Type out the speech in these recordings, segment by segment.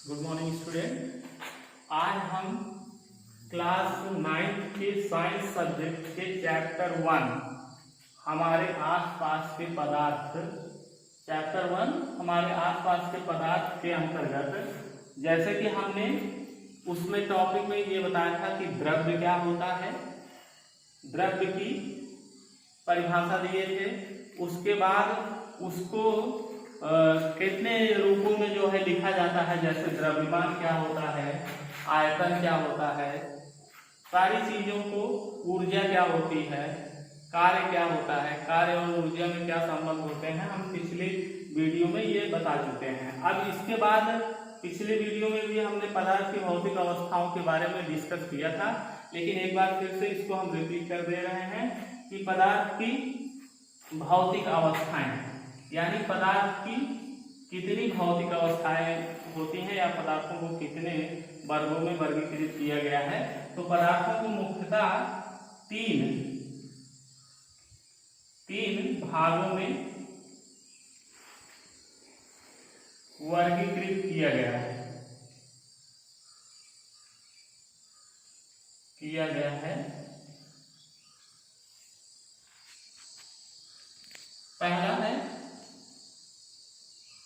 Good morning student. आज हम class 9 के साइंस सब्जेक्ट के चैप्टर 1 हमारे आसपास के पदार्थ हमारे आसपास के पदार्थ के अंतर्गत, जैसे कि हमने उसमें टॉपिक में ये बताया था कि द्रव्य क्या होता है, द्रव्य की परिभाषा दिए थे। उसके बाद उसको कितने रूपों में जो है लिखा जाता है, जैसे द्रव्यमान क्या होता है, आयतन क्या होता है, सारी चीजों को, ऊर्जा क्या होती है, कार्य क्या होता है, कार्य और ऊर्जा में क्या संबंध होते हैं, हम पिछले वीडियो में ये बता चुके हैं। अब इसके बाद पिछले वीडियो में भी हमने पदार्थ की भौतिक अवस्थाओं के बारे में डिस्कस किया था, लेकिन एक बार फिर से इसको हम रिपीट कर दे रहे हैं कि पदार्थ की भौतिक अवस्थाएं, यानी पदार्थ की कितनी भौतिक अवस्थाएं होती हैं या पदार्थों को कितने वर्गों में वर्गीकृत किया गया है। तो पदार्थों को मुख्यतः तीन भागों में वर्गीकृत किया गया है। पहला है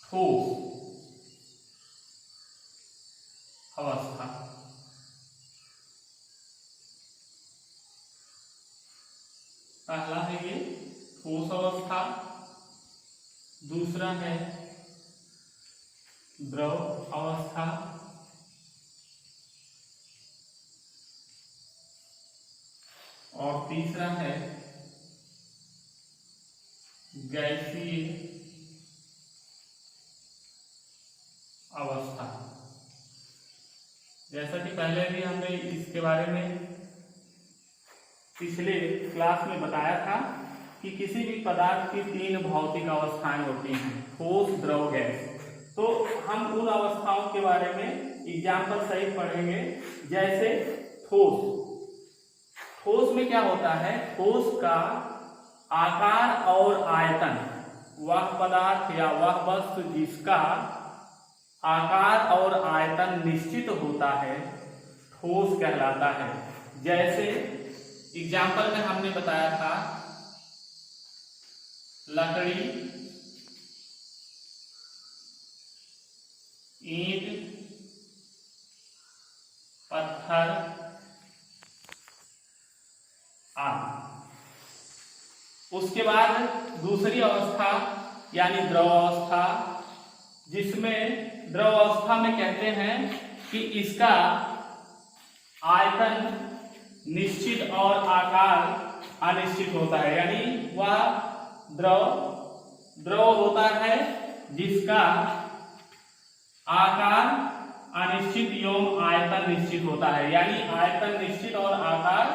ठोस अवस्था, पहला है ये ठोस अवस्था। दूसरा है द्रव अवस्था, और तीसरा है गैसीय अवस्था। जैसा कि पहले भी हमने इसके बारे में पिछले क्लास में बताया था कि किसी भी पदार्थ की तीन भौतिक अवस्थाएं होती हैं, ठोस, द्रव, गैस। तो हम उन अवस्थाओं के बारे में एग्जाम्पल सहित पढ़ेंगे। जैसे ठोस में क्या होता है, ठोस का आकार और आयतन, वह पदार्थ या वह वस्तु जिसका आकार और आयतन निश्चित होता है, ठोस कहलाता है। जैसे एग्जाम्पल में हमने बताया था लकड़ी, ईंट, पत्थर आदि। उसके बाद दूसरी अवस्था यानी द्रव अवस्था, जिसमें द्रव अवस्था में कहते हैं कि इसका आयतन निश्चित और आकार अनिश्चित होता है, यानी वह द्रव होता है जिसका आकार अनिश्चित एवं आयतन निश्चित होता है, यानी आयतन निश्चित और आकार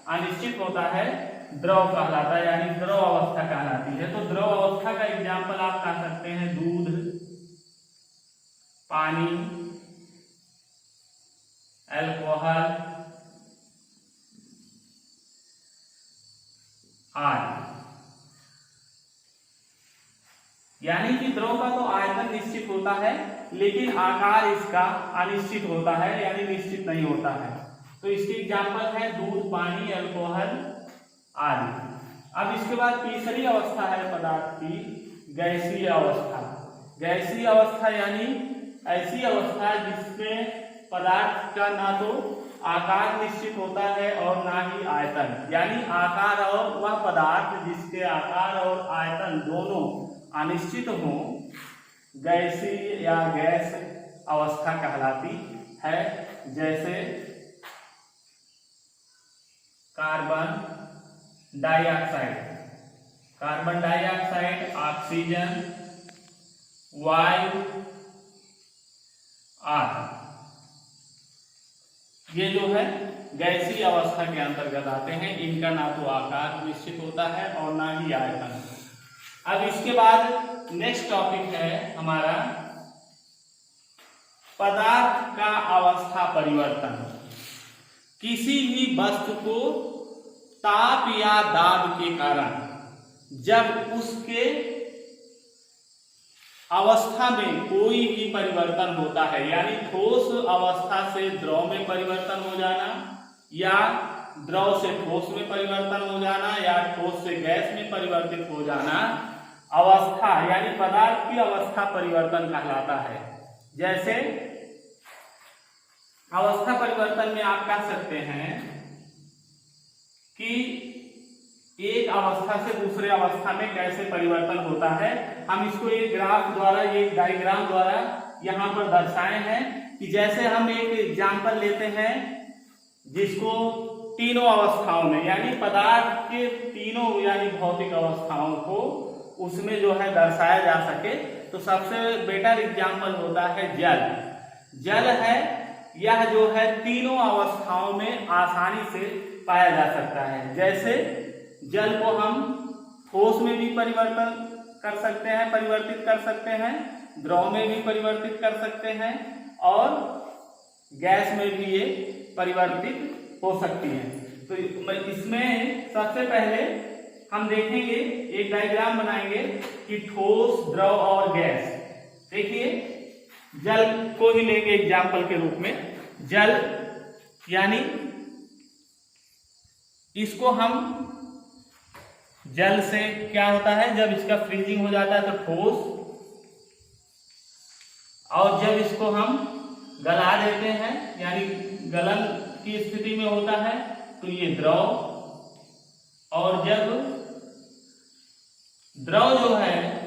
अनिश्चित होता है, द्रव कहलाता है, यानी द्रव अवस्था कहलाती है। तो द्रव अवस्था का एग्जाम्पल आप कह सकते हैं दूध, पानी, अल्कोहल आदि। यानी कि द्रव का तो आयतन निश्चित होता है, लेकिन आकार इसका अनिश्चित होता है, यानी निश्चित नहीं होता है। तो इसके एग्जाम्पल है दूध, पानी, अल्कोहल आदि। अब इसके बाद तीसरी अवस्था है पदार्थ की गैसीय अवस्था। गैसीय अवस्था यानी ऐसी अवस्था जिसमें पदार्थ का ना तो आकार निश्चित होता है और ना ही आयतन, यानी आकार और वह पदार्थ जिसके आकार और आयतन दोनों अनिश्चित हो, गैसीय या गैस अवस्था कहलाती है। जैसे कार्बन डाइऑक्साइड, ऑक्सीजन, वायु आदि, ये जो है गैसीय अवस्था के अंतर्गत आते हैं। इनका ना तो आकार निश्चित होता है और ना ही आयतन। अब इसके बाद नेक्स्ट टॉपिक है हमारा पदार्थ का अवस्था परिवर्तन। किसी भी वस्तु को ताप या दाब के कारण जब उसके अवस्था में कोई भी परिवर्तन होता है, यानी ठोस अवस्था से द्रव में परिवर्तन हो जाना, या द्रव से ठोस में परिवर्तन हो जाना, या ठोस से गैस में परिवर्तित हो जाना, अवस्था यानी पदार्थ की अवस्था परिवर्तन कहलाता है। जैसे अवस्था परिवर्तन में आप कह सकते हैं कि एक अवस्था से दूसरे अवस्था में कैसे परिवर्तन होता है। हम इसको एक ग्राफ द्वारा, एक डायग्राम द्वारा यहाँ पर दर्शाए हैं कि जैसे हम एक एग्जाम्पल लेते हैं जिसको तीनों अवस्थाओं में, यानी पदार्थ के तीनों यानी भौतिक अवस्थाओं को उसमें जो है दर्शाया जा सके, तो सबसे बेटर एग्जाम्पल होता है जल। जल है, यह जो है तीनों अवस्थाओं में आसानी से पाया जा सकता है। जैसे जल को हम ठोस में भी परिवर्तन कर सकते हैं, परिवर्तित कर सकते हैं, द्रव में भी परिवर्तित कर सकते हैं, और गैस में भी ये परिवर्तित हो सकती है। तो इसमें सबसे पहले हम देखेंगे, एक डायग्राम बनाएंगे कि ठोस, द्रव और गैस। देखिए जल को ही लेंगे एग्जाम्पल के रूप में। जल यानी इसको हम, जल से क्या होता है, जब इसका फ्रीजिंग हो जाता है तो ठोस, और जब इसको हम गला देते हैं यानी गलन की स्थिति में होता है तो ये द्रव, और जब द्रव जो है,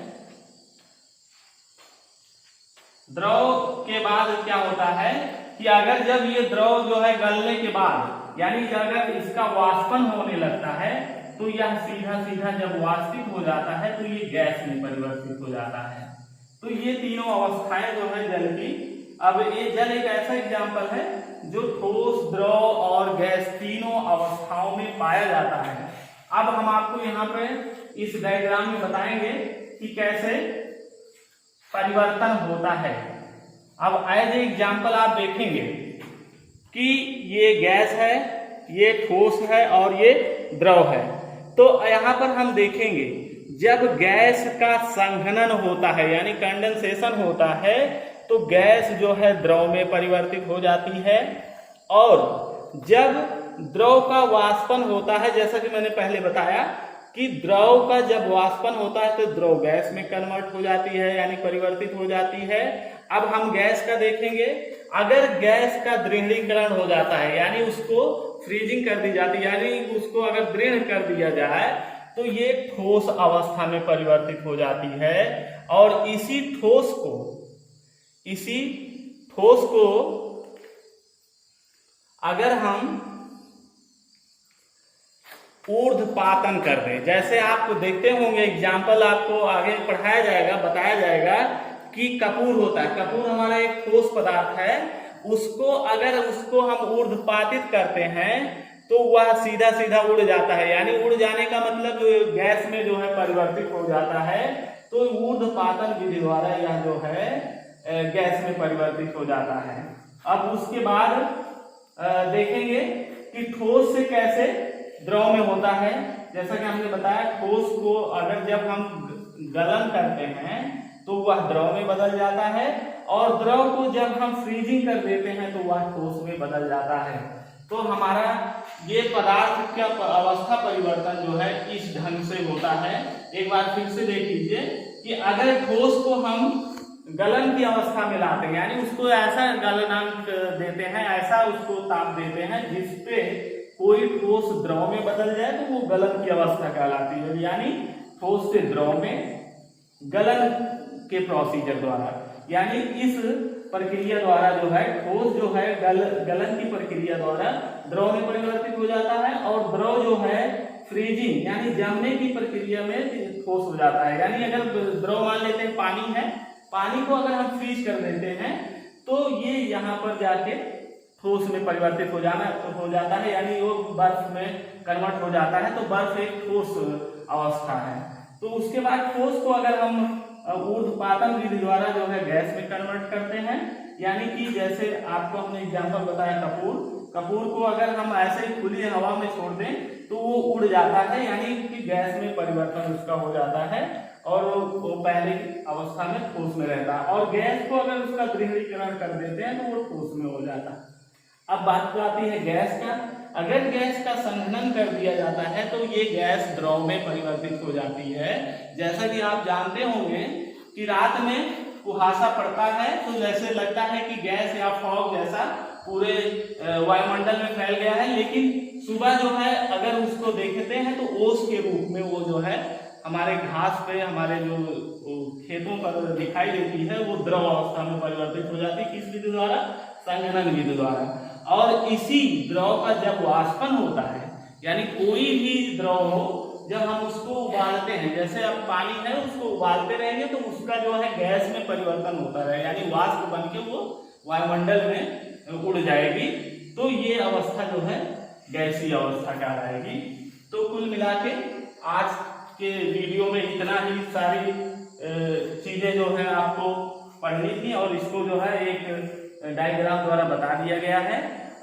द्रव के बाद क्या होता है कि अगर जब ये द्रव जो है गलने के बाद, यानी अगर इसका वाष्पन होने लगता है तो यह सीधा सीधा जब वाष्पित हो जाता है तो ये गैस में परिवर्तित हो जाता है। तो ये तीनों अवस्थाएं जो है जल की। अब ये जल एक ऐसा एग्जाम्पल है जो ठोस, द्रव और गैस तीनों अवस्थाओं में पाया जाता है। अब हम आपको यहाँ पे इस डायग्राम में बताएंगे कि कैसे परिवर्तन होता है। अब एज ए एग्जाम्पल आप देखेंगे कि ये गैस है, ये ठोस है और ये द्रव है। तो यहाँ पर हम देखेंगे जब गैस का संघनन होता है यानी कंडेंसेशन होता है तो गैस जो है द्रव में परिवर्तित हो जाती है, और जब द्रव का वाष्पन होता है, जैसा कि मैंने पहले बताया कि द्रव का जब वाष्पन होता है तो द्रव गैस में कन्वर्ट हो जाती है यानी परिवर्तित हो जाती है। अब हम गैस का देखेंगे, अगर गैस का दृढ़ीकरण हो जाता है यानी उसको फ्रीजिंग कर दी जाती है, यानी उसको अगर दृढ़ कर दिया जाए तो ये ठोस अवस्था में परिवर्तित हो जाती है। और इसी ठोस को अगर हम ऊर्ध्वपातन कर दें, जैसे आप देखते होंगे एग्जाम्पल आपको आगे पढ़ाया जाएगा, बताया जाएगा कि कपूर होता है। कपूर हमारा एक ठोस पदार्थ है, उसको अगर उसको हम ऊर्ध्वपातित करते हैं तो वह सीधा सीधा उड़ जाता है, यानी उड़ जाने का मतलब गैस में जो है परिवर्तित हो जाता है। तो ऊर्ध्वपातन विधि द्वारा यह जो है गैस में परिवर्तित हो जाता है। अब उसके बाद देखेंगे कि ठोस से कैसे द्रव में होता है। जैसा कि हमने बताया ठोस को अगर जब हम गलन करते हैं तो वह द्रव में बदल जाता है, और द्रव को जब हम फ्रीजिंग कर देते हैं तो वह ठोस में बदल जाता है। तो हमारा ये पदार्थ का अवस्था परिवर्तन जो है इस ढंग से होता है। एक बार फिर से देख लीजिए कि अगर ठोस को हम गलन की अवस्था में लाते हैं यानी उसको ऐसा गलनांक देते हैं, ऐसा उसको ताप देते हैं जिसपे कोई ठोस द्रव में बदल जाए तो वो गलन की अवस्था कहलाती है, यानी ठोस से द्रव में गलन के प्रोसीजर द्वारा, यानी इस प्रक्रिया द्वारा जो है ठोस जो है गलन की प्रक्रिया द्वारा द्रव में परिवर्तित हो जाता है, और द्रव जो है फ्रीजिंग यानी जमने की प्रक्रिया में ठोस हो जाता है। यानी अगर द्रव मान लेते हैं पानी है, पानी को अगर हम फ्रीज कर देते हैं तो ये यहाँ पर जाके ठोस में परिवर्तित हो जाता है, यानी वो बर्फ में कन्वर्ट हो जाता है। तो बर्फ एक ठोस अवस्था है। तो उसके बाद ठोस को अगर हम ऊर्ध्वपातन विधि द्वारा जो है गैस में कन्वर्ट करते हैं, यानी कि जैसे आपको हमने एग्जांपल बताया कपूर को अगर हम ऐसे ही खुली हवा में छोड़ दें तो वो उड़ जाता है, यानी कि गैस में परिवर्तन उसका हो जाता है। और वो पहले अवस्था में ठोस में रहता है, और गैस को अगर उसका दृढ़ीकरण कर देते हैं तो वो ठोस में हो जाता है। अब बात तो आती है गैस का। अगर गैस का संघनन कर दिया जाता है तो ये गैस द्रव में परिवर्तित हो जाती है। जैसा कि आप जानते होंगे कि रात में कुहासा पड़ता है तो जैसे लगता है कि गैस या फॉग जैसा पूरे वायुमंडल में फैल गया है, लेकिन सुबह जो है अगर उसको देखते हैं तो ओस के रूप में वो जो है हमारे घास पे, हमारे जो खेतों पर दिखाई देती है, वो द्रव अवस्था में परिवर्तित हो जाती है। किस विधि द्वारा? संघनन विधि द्वारा। और इसी द्रव का जब वाष्पन होता है, यानी कोई भी द्रव हो, जब हम उसको उबालते हैं, जैसे अब पानी है उसको उबालते रहेंगे तो उसका जो है गैस में परिवर्तन होता रहे, यानी वाष्प बन के वो वायुमंडल में उड़ जाएगी, तो ये अवस्था जो है गैसीय अवस्था कहलाएगी। तो कुल मिला के आज के वीडियो में इतना ही सारी चीजें जो है आपको पढ़नी थी, और इसको जो है एक डायग्राम द्वारा बता दिया गया है।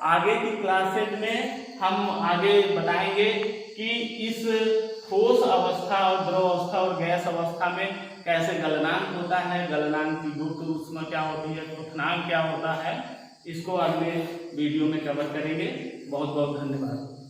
आगे की क्लासेज में हम आगे बताएंगे कि इस ठोस अवस्था और द्रव अवस्था और गैस अवस्था में कैसे गलनांक होता है, गलनांक की गुप्त ऊष्मा क्या होती है, क्वथनांक क्या होता है, इसको अगले वीडियो में कवर करेंगे। बहुत बहुत धन्यवाद।